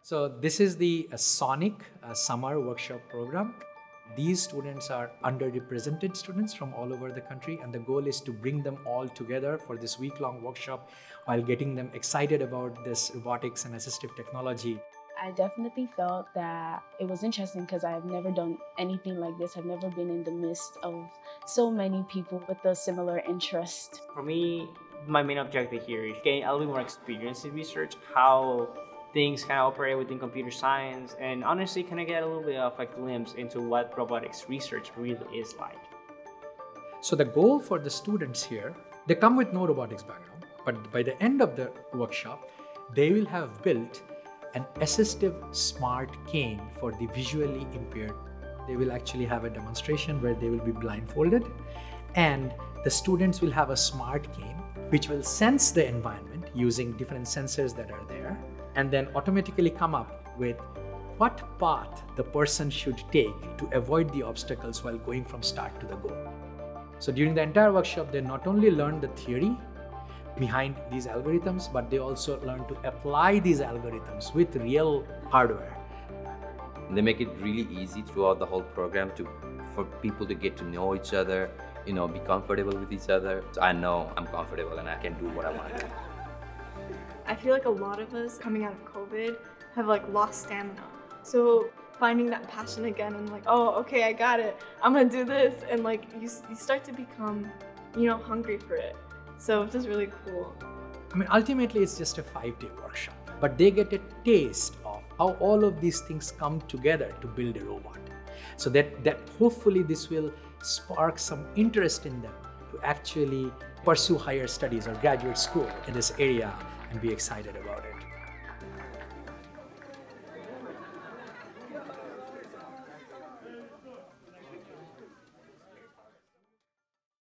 So this is the SoNIC summer workshop program. These students are underrepresented students from all over the country, and the goal is to bring them all together for this week-long workshop while getting them excited about this robotics and assistive technology. I definitely felt that it was interesting because I've never done anything like this. I've never been in the midst of so many people with a similar interest. For me, my main objective here is getting a little bit more experience in research, how things kind of operate within computer science, and honestly kind of get a little bit of a glimpse into what robotics research really is like. So the goal for the students here, they come with no robotics background, but by the end of the workshop, they will have built an assistive smart cane for the visually impaired. They will actually have a demonstration where they will be blindfolded, and the students will have a smart cane which will sense the environment using different sensors that are there, and then automatically come up with what path the person should take to avoid the obstacles while going from start to the goal. So during the entire workshop, they not only learn the theory behind these algorithms, but they also learn to apply these algorithms with real hardware. They make it really easy throughout the whole program for people to get to know each other, be comfortable with each other. So I know I'm comfortable and I can do what I want to do. I feel like a lot of us coming out of COVID have lost stamina. So finding that passion again and oh, okay, I got it. I'm gonna do this. And you start to become, hungry for it. So it's just really cool. I mean, ultimately it's just a 5-day workshop, but they get a taste of how all of these things come together to build a robot. So that hopefully this will spark some interest in them to actually pursue higher studies or graduate school in this area and be excited about it.